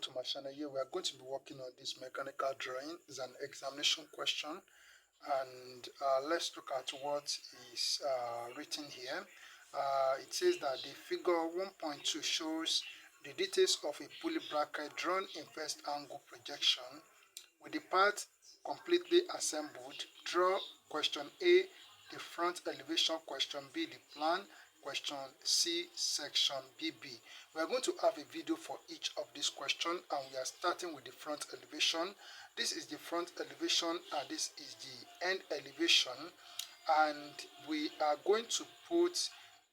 welcome to my channel. Here we are going to be working on this mechanical drawing. It's an examination question, and let's look at what is written here. It says that the figure 1.2 shows the details of a pulley bracket drawn in first angle projection with the part completely assembled. Draw question A, the front elevation, question B, the plan, question C, section BB. We are going to have a video for each of these questions, and we are starting with the front elevation. This is the front elevation and this is the end elevation, and we are going to put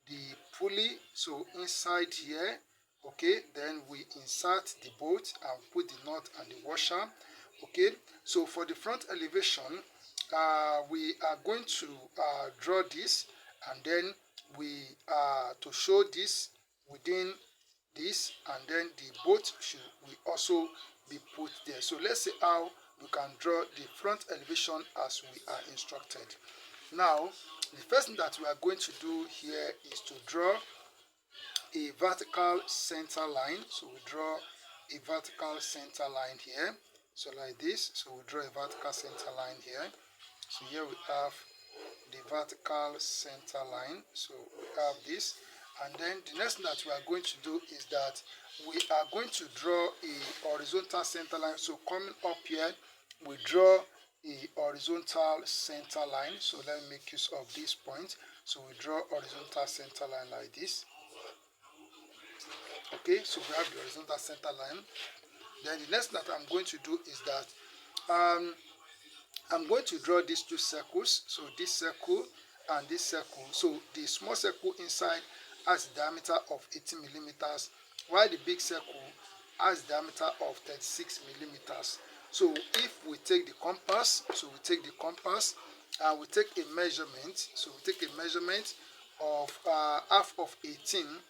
the pulley so inside here. Okay, then we insert the bolt and put the nut and the washer. Okay, so for the front elevation, we are going to draw this, and then we to show this within this, and then the bolt will also be put there. So let's see how we can draw the front elevation as we are instructed. Now, the first thing that we are going to do here is to draw a vertical center line. So we draw a vertical center line here, so like this. So we draw a vertical center line here. So here we have the vertical center line. So we have this, and then the next thing that we are going to do is that we are going to draw a horizontal center line. So coming up here, we draw a horizontal center line. So let me make use of this point. So we draw horizontal center line like this. Okay, so we have the horizontal center line. Then the next that I'm going to do is that I'm going to draw these two circles. So this circle and this circle. So the small circle inside has a diameter of 18 millimeters, while the big circle has a diameter of 36 millimeters. So if we take the compass, so we take the compass and we take a measurement. So we take a measurement of half of 18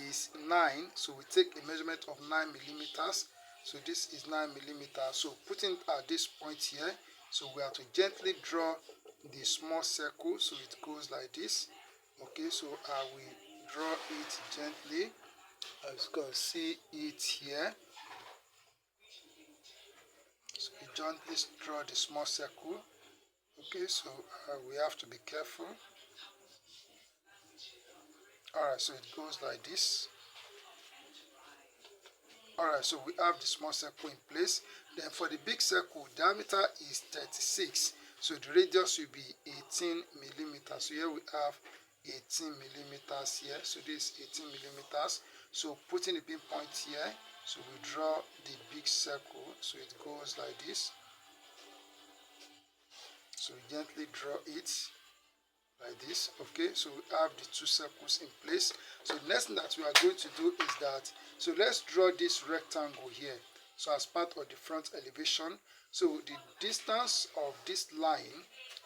is 9. So we take a measurement of 9 millimeters. So this is 9 millimeters. So putting at this point here, so we have to gently draw the small circle. So it goes like this. Okay, so I will draw it gently, as you can see it here. So we gently draw the small circle. Okay, so we have to be careful. Alright, so it goes like this. Alright, so we have the small circle in place. Then for the big circle, diameter is 36. So the radius will be 18 millimeters. So here we have 18 millimeters here. So this is 18 millimeters. So putting the pinpoint here, so we draw the big circle. So it goes like this. So we gently draw it like this. Okay, so we have the two circles in place. So the next thing that we are going to do is that, so let's draw this rectangle here. So as part of the front elevation, so the distance of this line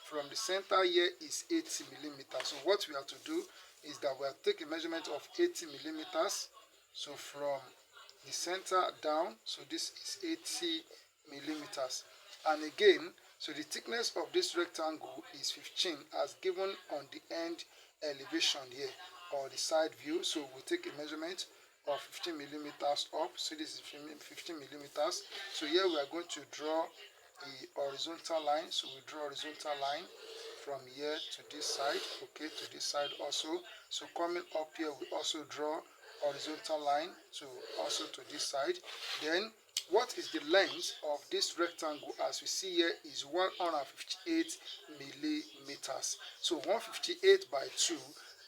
from the center here is 80 millimeters. So what we have to do is that we have to take a measurement of 80 millimeters. So from the center down, so this is 80 millimeters. And again, so the thickness of this rectangle is 15 as given on the end elevation here, or the side view. So we take a measurement of 15 millimeters up. So this is 15 millimeters. So here we are going to draw a horizontal line. So we draw horizontal line from here to this side. Okay, to this side also. So coming up here, we also draw horizontal line to also to this side. Then what is the length of this rectangle? As we see here is 158 millimeters. So 158 by 2,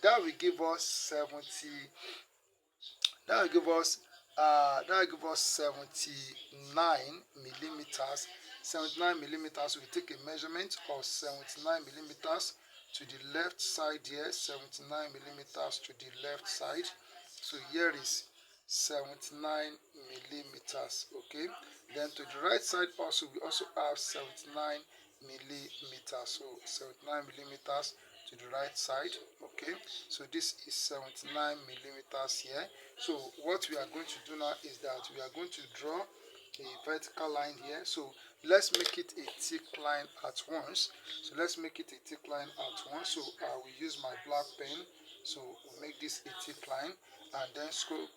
that will give us 79 millimeters. 79 millimeters. We take a measurement of 79 millimeters to the left side here. 79 millimeters to the left side. So here is 79 millimeters. Okay, then to the right side also we also have 79 millimeters. So 79 millimeters to the right side. Okay, so this is 79 millimeters here. So what we are going to do now is that we are going to draw a vertical line here. So let's make it a thick line at once. So let's make it a thick line at once. So I will use my black pen. So we'll make this a thick line. and then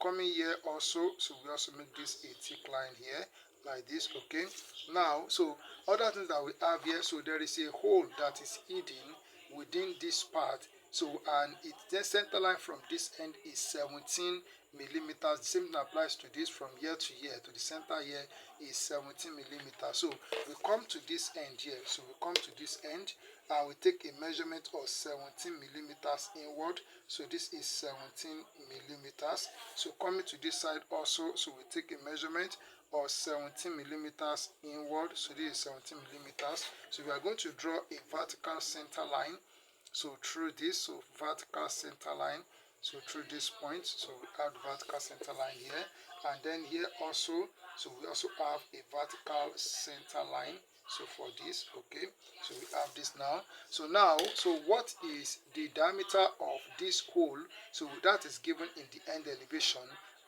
coming here also, so we also make this a thick line here like this. Okay, now so other things that we have here, so there is a hole that is hidden within this part, so and the center line from this end is 17 millimeters. The same thing applies to this, from here to here to the center here is 17 millimeters. So we come to this end here, so we come to this end and we take a measurement of 17 millimeters inward, so this is 17 millimeters. So coming to this side also, so we take a measurement of 17 millimeters inward, so this is 17 millimeters. So we are going to draw a vertical center line, so through this, so vertical center line, so through this point, so we have the vertical center line here, and then here also, so we also have a vertical center line, so for this. Okay, so we have this now. So now, so what is the diameter of this hole? So that is given in the end elevation,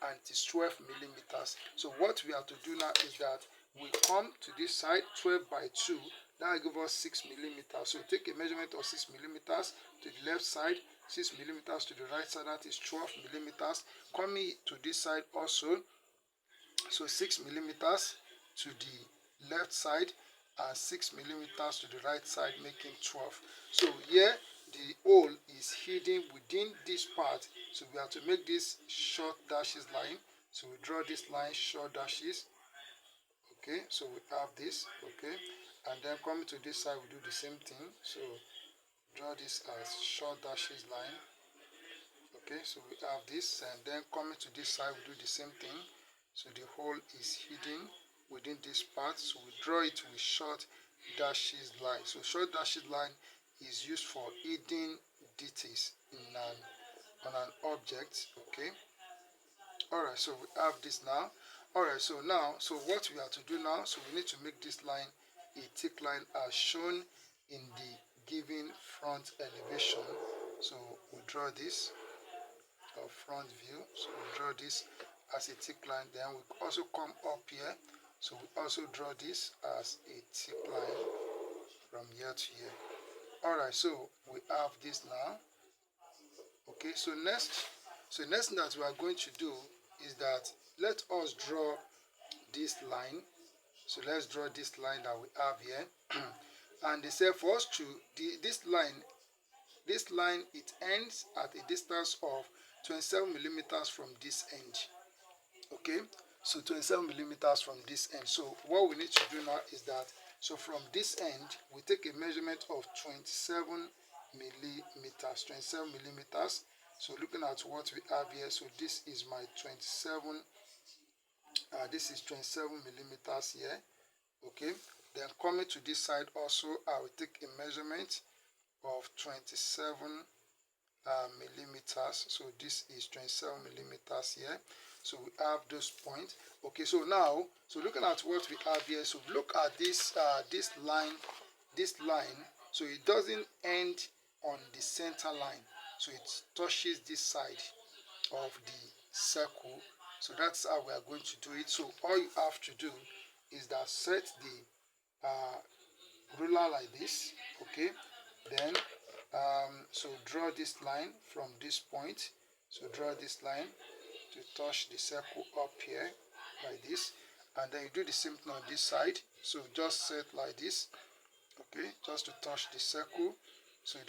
and it is 12 millimeters. So what we have to do now is that we come to this side, 12 by 2, that will give us 6 millimeters. So take a measurement of 6 millimeters to the left side, 6 millimeters to the right side, that is 12 millimeters. Coming to this side also, so 6 millimeters to the left side and 6 millimeters to the right side, making 12. So here the hole is hidden within this part, so we have to make this short dashes line. So we draw this line, short dashes. Okay, so we have this. Okay, and then coming to this side, we do the same thing. So draw this as short dashes line. Okay, so we have this, and then coming to this side, we do the same thing. So the hole is hidden within this part, so we draw it with short dashes line. So short dashes line is used for hidden details on an object. Okay, all right, so we have this now. All right, so now, so what we have to do now, so we need to make this line a thick line as shown in the given front elevation. So we draw this of front view, so we draw this as a thick line. Then we also come up here, so we also draw this as a thick line from here to here. All right, so we have this now. Okay, so next thing that we are going to do is that let us draw this line. So let's draw this line that we have here. And they say for us to this line, it ends at a distance of 27 millimeters from this end. Okay, so 27 millimeters from this end. So what we need to do now is that, so from this end we take a measurement of 27 millimeters. So looking at what we have here, so this is my 27, this is 27 millimeters here. Okay, then coming to this side also, I will take a measurement of 27 millimeters. So this is 27 millimeters here. So we have those points. Okay, so now, so looking at what we have here, so look at this this line, so it doesn't end on the center line, so it touches this side of the circle. So that's how we are going to do it. So all you have to do is that set the ruler like this. Okay, then so draw this line from this point. So draw this line to touch the circle up here like this, and then you do the same thing on this side. So just set like this. Okay, just to touch the circle. So it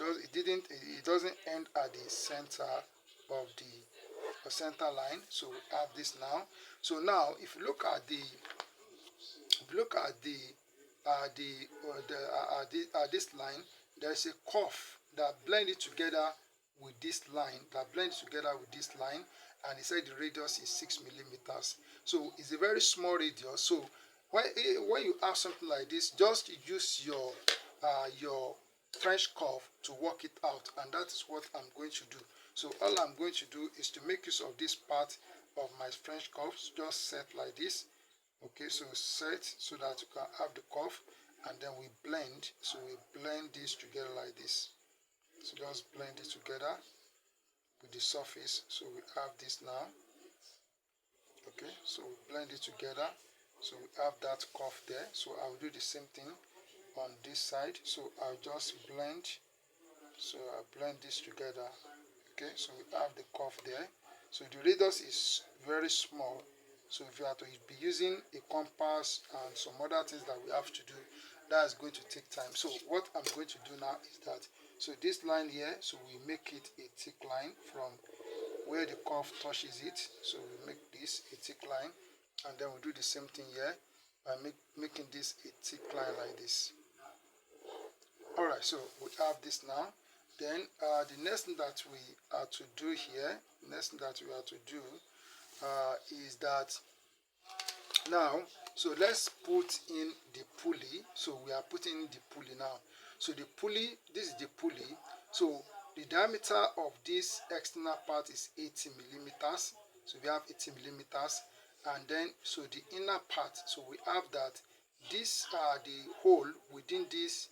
doesn't end at the center of the center line. So we have this now. So now if you look at this line, there's a curve that blend it together with this line, and it said the radius is 6 millimeters. So it's a very small radius. So when you have something like this, just use your French curve to work it out, and that is what I'm going to do. So all I'm going to do is to make use of this part of my French curve. Just set like this. Okay, so set so that you can have the curve, and then we blend. So we blend this together like this. So just blend it together with the surface. So we have this now. Okay, so we blend it together. So we have that curve there. So I'll do the same thing on this side. So I'll just blend. So I blend this together. Okay, so we have the curve there. So the radius is very small. So if you are to be using a compass and some other things that we have to do, that is going to take time. So what I'm going to do now is that, so this line here, so we make it a thick line from where the curve touches it. So we make this a thick line, and then we do the same thing here by making this a thick line like this. Alright, so we have this now. Then the next thing that we are to do here, is that now, so let's put in the pulley. So we are putting in the pulley now. So the pulley, this is the pulley. So the diameter of this external part is 80 millimeters. So we have 80 millimeters. And then, so the inner part, so we have that this, the hole within this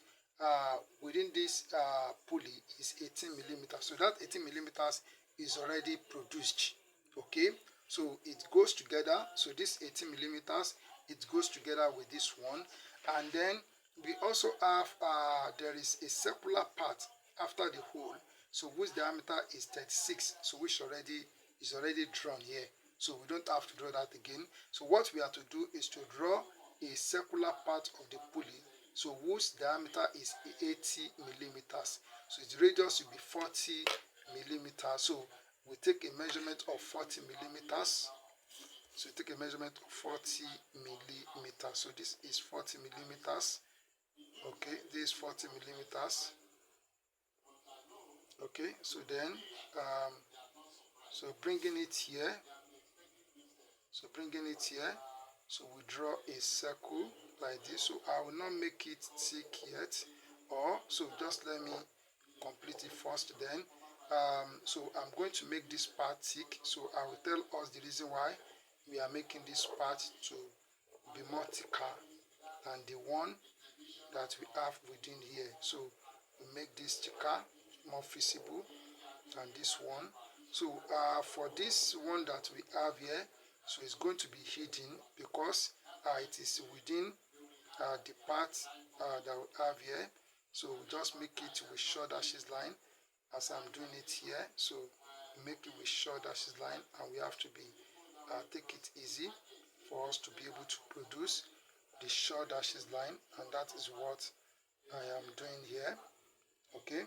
pulley is 18 millimeters. So that 18 millimeters is already produced. Okay, so it goes together. So this 18 millimeters, it goes together with this one. And then we also have there is a circular part after the hole, so whose diameter is 36, so which is already drawn here. So we don't have to draw that again. So what we have to do is to draw a circular part of the pulley, so whose diameter is 80 millimeters. So its radius will be 40 millimeters. So we take a measurement of 40 millimeters. So we take a measurement of 40 millimeters. So this is 40 millimeters. Okay, this is 40 millimeters. Okay, so then so bringing it here, so we draw a circle like this. So I will not make it thick yet, or so just let me complete it first. Then so I'm going to make this part thick. So I will tell us the reason why we are making this part to be more thicker than the one that we have within here. So we make this thicker, more visible than this one. So for this one that we have here, so it's going to be hidden because it is within the part that we have here. So we just make it with short dashes line as I'm doing it here. So make it with short dashes line, and we have to be take it easy for us to be able to produce the short dashes line, and that is what I am doing here. Okay.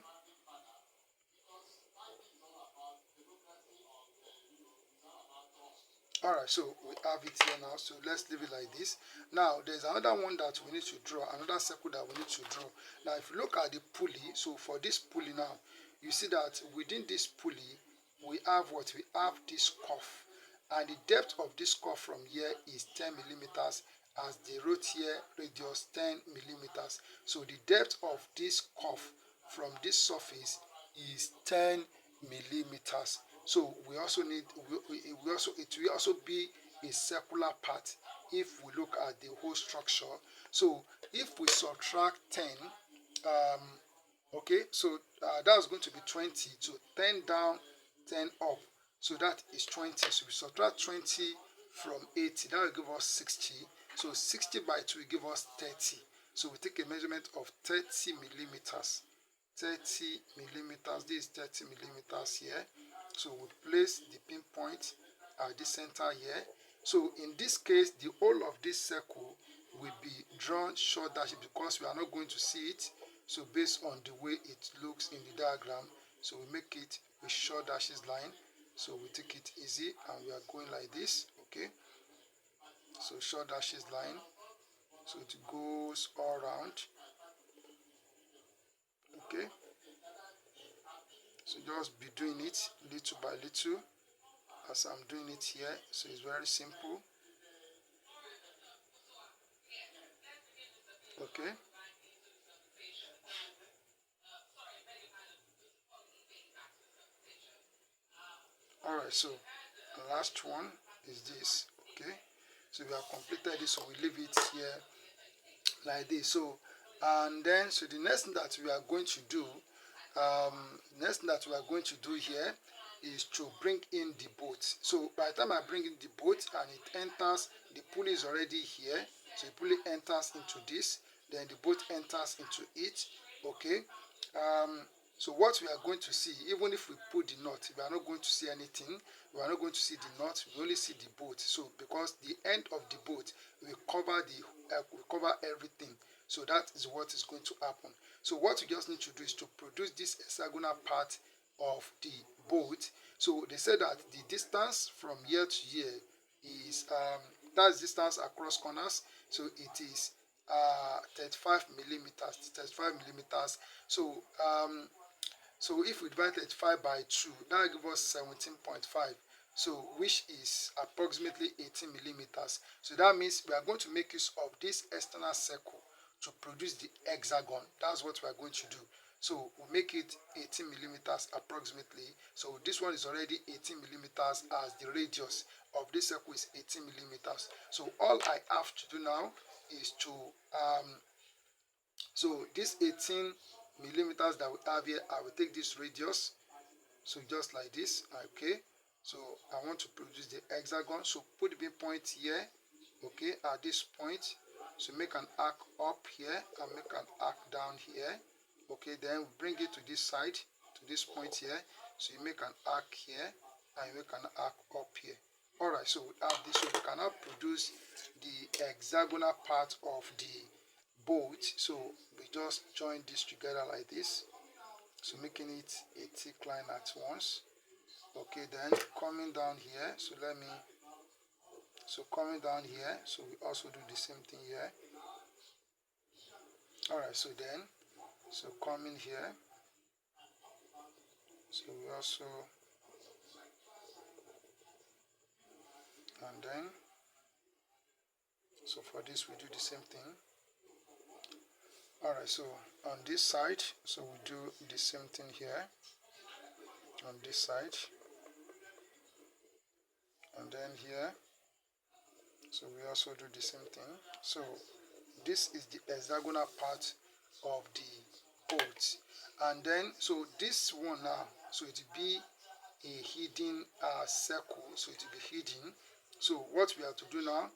Alright, so we have it here now, so let's leave it like this. Now there's another one that we need to draw, another circle that we need to draw. Now if you look at the pulley, so for this pulley now, you see that within this pulley we have what? We have this cuff, and the depth of this cuff from here is 10 millimeters, as they wrote here radius 10 millimeters. So the depth of this cuff from this surface is 10 millimeters. So we also need it will also be a circular part if we look at the whole structure. So if we subtract 10, okay, so that's going to be 20. So 10 down, 10 up, so that is 20. So we subtract 20 from 80, that will give us 60. So 60 by 2 will give us 30. So we take a measurement of 30 millimeters. 30 millimeters. This is 30 millimeters here. So we place the pinpoint at the center here. So in this case, the whole of this circle will be drawn short dashes because we are not going to see it. So based on the way it looks in the diagram, so we make it with short dashes line. So we take it easy and we are going like this. Okay. So short dashes line. So it goes all around. Okay. So just be doing it little by little as I'm doing it here. So it's very simple. Okay. Alright, so the last one is this. Okay. So we have completed this, so we leave it here like this. So and then so the next thing that we are going to do here is to bring in the boat. So by the time I bring in the boat and it enters, the pulley is already here. So the pulley enters into this, then the boat enters into it. Okay. So what we are going to see, even if we put the knot, we are not going to see anything. We are not going to see the knot. We only see the bolt. So because the end of the bolt will cover everything. So that is what is going to happen. So what you just need to do is to produce this hexagonal part of the bolt. So they said that the distance from here to here is that's distance across corners. So it is 35 millimeters. 35 millimeters. So if we divide 35 by 2, that will give us 17.5. So which is approximately 18 millimeters. So that means we are going to make use of this external circle to produce the hexagon. That's what we are going to do. So we'll make it 18 millimeters approximately. So this one is already 18 millimeters, as the radius of this circle is 18 millimeters. So all I have to do now is to so this 18 millimeters that we have here, I will take this radius, so just like this. Okay, so I want to produce the hexagon, so put the point here, okay, at this point. So make an arc up here and make an arc down here. Okay, then we bring it to this side, to this point here. So you make an arc here and you make an arc up here. All right, so we have this. So we can now produce the hexagonal part of the bolt. So we just join this together like this, so making it a thick line at once. Okay, then coming down here, so coming down here, so we also do the same thing here. All right, so coming here, so we also, and then so for this we do the same thing. All right, so on this side, so we do the same thing here on this side, and then here, so we also do the same thing. So this is the hexagonal part of the bolt. And then so this one now, so it will be a hidden circle, so it will be hidden. So what we have to do now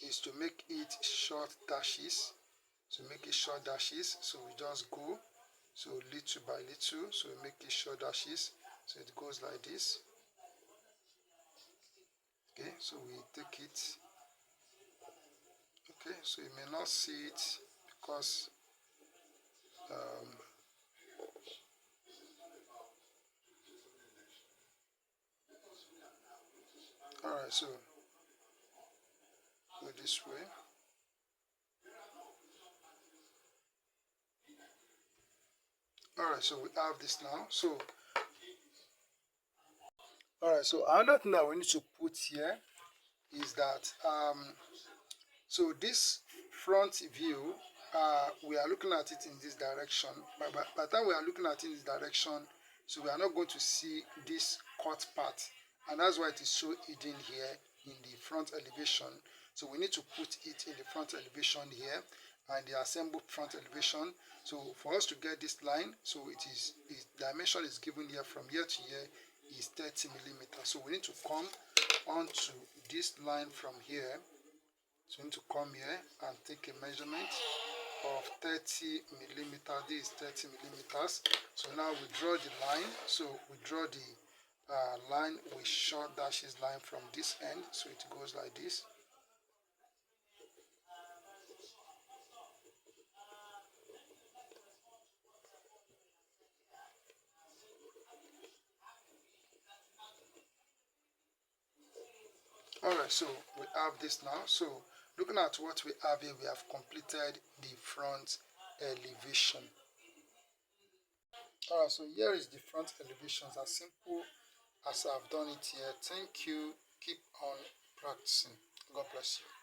is to make it short dashes. So make it short dashes, so we just go, so little by little, so we make it short dashes, so it goes like this. Okay, so we take it. Okay, so you may not see it because all right, so go this way. All right, so we have this now. So all right, so another thing that we need to put here is that so this front view, we are looking at it in this direction, but by the time we are looking at it in this direction, so we are not going to see this cut part, and that's why it is so hidden here in the front elevation. So we need to put it in the front elevation here and the assembled front elevation. So for us to get this line, so its dimension is given here from here to here is 30 millimeters. So we need to come onto this line from here. So we need to come here and take a measurement of 30 millimeters. This is 30 millimeters. So now we draw the line. So we draw the line with short dashes line from this end. So it goes like this. Alright, so we have this now. So looking at what we have here, we have completed the front elevation. Alright, so here is the front elevations, as simple as I've done it here. Thank you. Keep on practicing. God bless you.